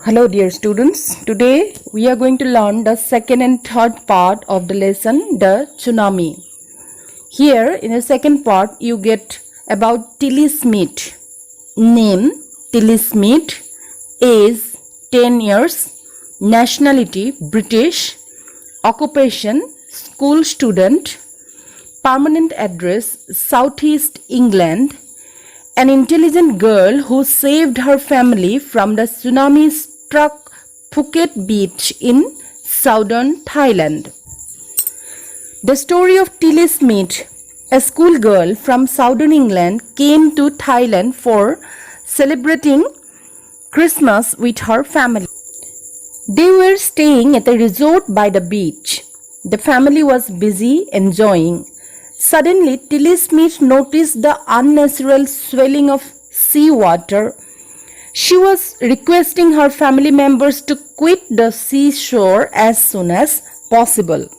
Hello dear students, today we are going to learn the second and third part of the lesson, the tsunami. Here in the second part you get about Tilly Smith. Name Tilly Smith, age 10 years, nationality British, occupation school student, permanent address Southeast England, an intelligent girl who saved her family from the tsunami struck Phuket beach in southern Thailand. The story of Tilly Smith, a schoolgirl from southern England, came to Thailand for celebrating Christmas with her family. They were staying at a resort by the beach. The family was busy enjoying. Suddenly, Tilly Smith noticed the unnatural swelling of seawater. She was requesting her family members to quit the seashore as soon as possible.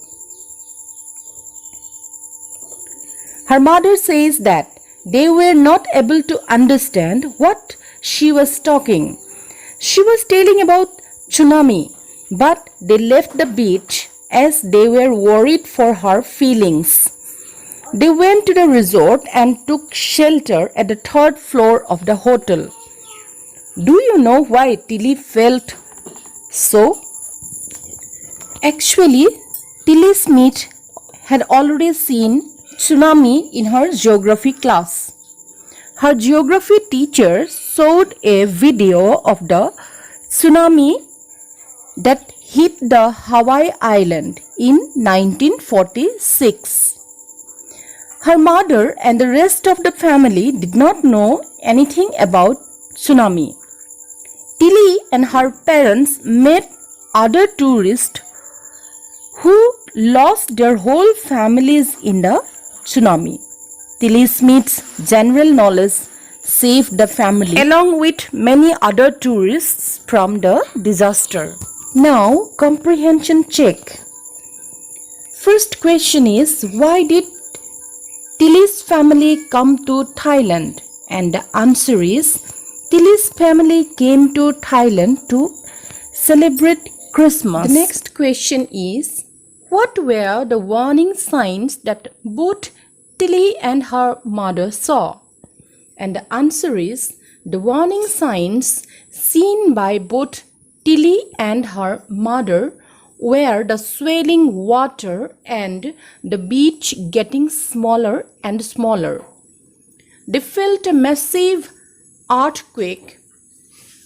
Her mother says that they were not able to understand what she was talking. She was telling about tsunami, but they left the beach as they were worried for her feelings. They went to the resort and took shelter at the third floor of the hotel. Do you know why Tilly felt so? Actually, Tilly Smith had already seen tsunami in her geography class. Her geography teacher showed a video of the tsunami that hit the Hawaii Island in 1946. Her mother and the rest of the family did not know anything about tsunami. Tilly and her parents met other tourists who lost their whole families in the tsunami. Tilly Smith's general knowledge saved the family along with many other tourists from the disaster. Now, comprehension check. First question is, why did Tilly's family come to Thailand? And the answer is, Tilly's family came to Thailand to celebrate Christmas. The next question is, what were the warning signs that both Tilly and her mother saw? And the answer is, the warning signs seen by both Tilly and her mother were the swelling water and the beach getting smaller and smaller. They felt a massive earthquake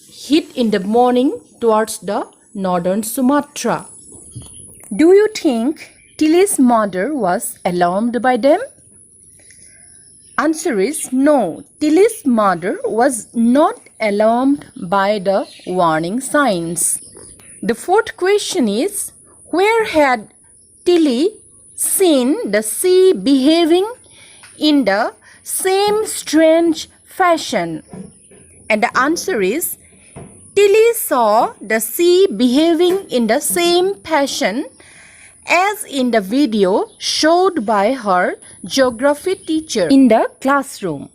hit in the morning towards the northern Sumatra. Do you think Tilly's mother was alarmed by them? Answer is no. Tilly's mother was not alarmed by the warning signs. The fourth question is, where had Tilly seen the sea behaving in the same strange fashion? And the answer is, Tilly saw the sea behaving in the same fashion as in the video showed by her geography teacher in the classroom.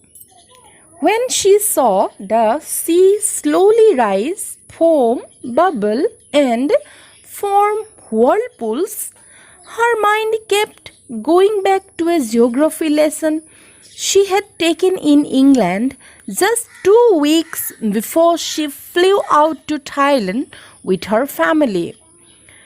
When she saw the sea slowly rise, foam, bubble, and form whirlpools, her mind kept going back to a geography lesson she had taken in England just 2 weeks before she flew out to Thailand with her family.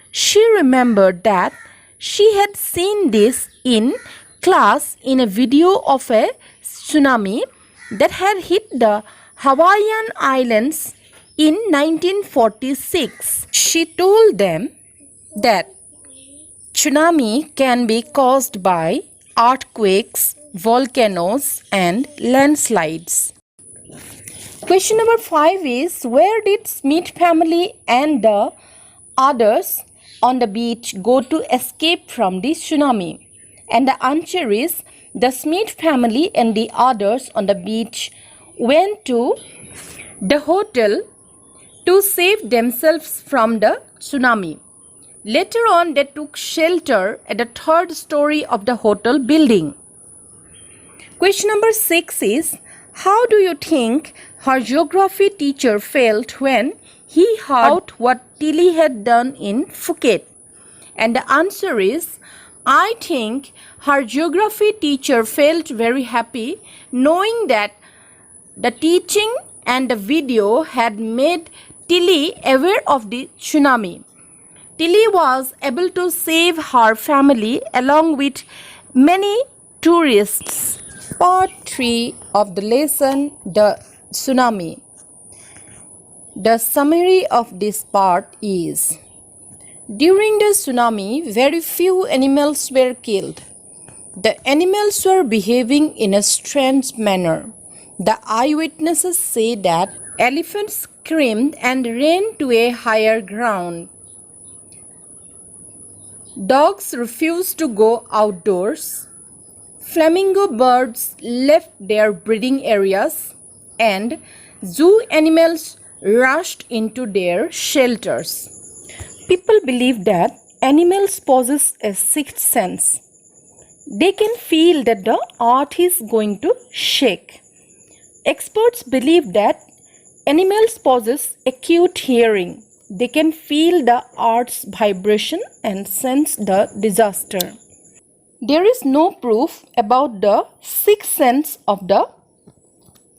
She remembered that she had seen this in class in a video of a tsunami that had hit the Hawaiian Islands in 1946. She told them that tsunami can be caused by earthquakes, volcanoes, and landslides. Question number 5 is, where did Smith family and the others on the beach go to escape from the tsunami? And the answer is, the Smith family and the others on the beach went to the hotel to save themselves from the tsunami. Later on, they took shelter at the third story of the hotel building. Question number 6 is, how do you think her geography teacher felt when he heard what Tilly had done in Phuket. And the answer is, I think her geography teacher felt very happy knowing that the teaching and the video had made Tilly aware of the tsunami. Tilly was able to save her family along with many tourists. Part 3 of the lesson, the tsunami. The summary of this part is: during the tsunami, very few animals were killed. The animals were behaving in a strange manner. The eyewitnesses say that elephants screamed and ran to a higher ground. Dogs refused to go outdoors. Flamingo birds left their breeding areas, and zoo animals rushed into their shelters. People believe that animals possess a sixth sense. They can feel that the earth is going to shake. Experts believe that animals possess acute hearing. They can feel the earth's vibration and sense the disaster. There is no proof about the sixth sense of the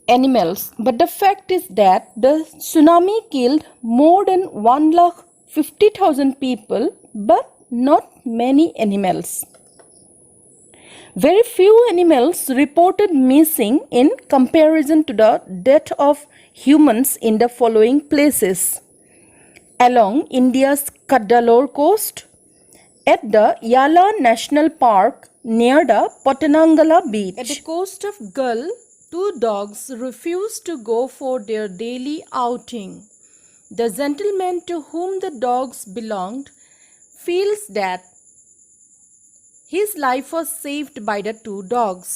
animals, but the fact is that the tsunami killed more than 150,000 people, but not many animals. Very few animals reported missing in comparison to the death of humans in the following places: along India's Cuddalore coast, at the Yala National Park near the Patanangala beach. At the coast of Gull, 2 dogs refused to go for their daily outing. The gentleman to whom the dogs belonged feels that his life was saved by the 2 dogs.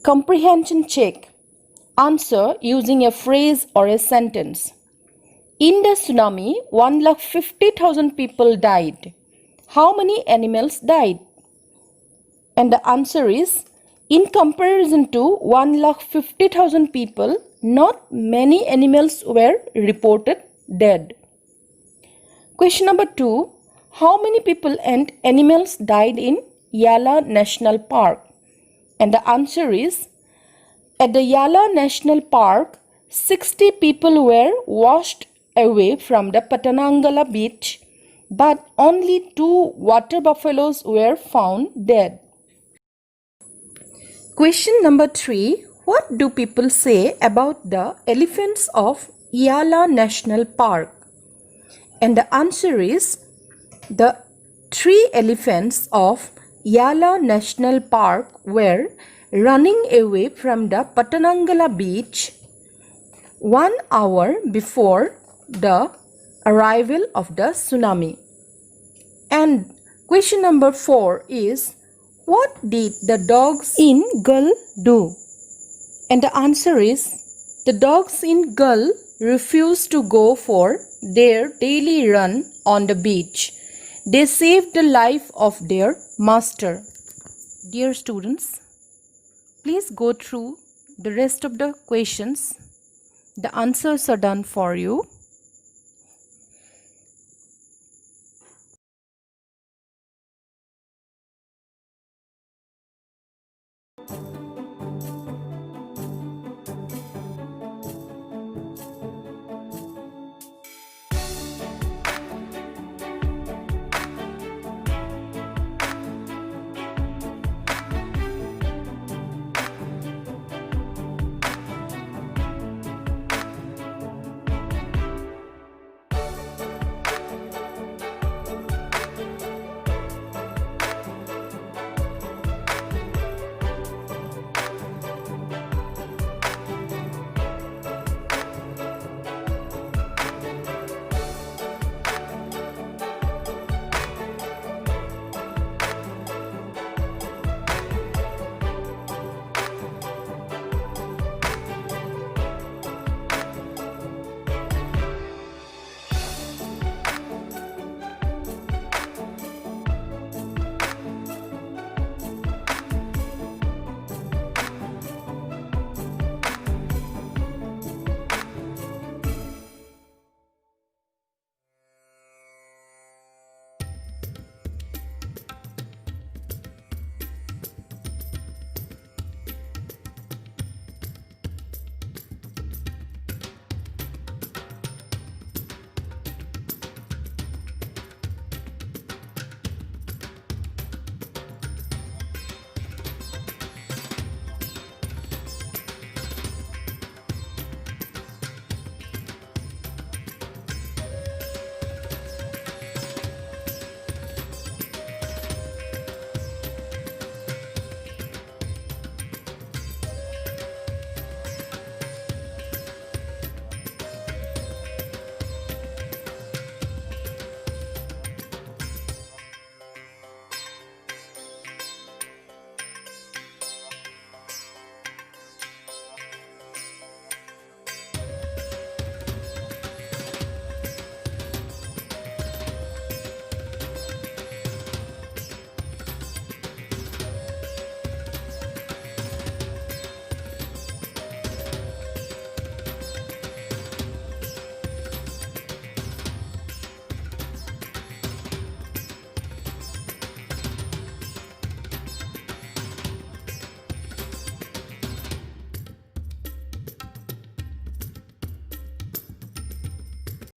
Comprehension check. Answer using a phrase or a sentence. In the tsunami, 150,000 people died. How many animals died? And the answer is, in comparison to 150,000 people, not many animals were reported dead. Question number 2. How many people and animals died in Yala National Park? And the answer is, at the Yala National Park, 60 people were washed away from the Patanangala beach, but only 2 water buffaloes were found dead. Question number 3. What do people say about the elephants of Yala National Park? And the answer is, the 3 elephants of Yala National Park were running away from the Patanangala beach 1 hour before the arrival of the tsunami. And question number 4 is, what did the dogs in Gull do? And the answer is, the dogs in Gull refused to go for their daily run on the beach. They saved the life of their master. Dear students, please go through the rest of the questions. The answers are done for you.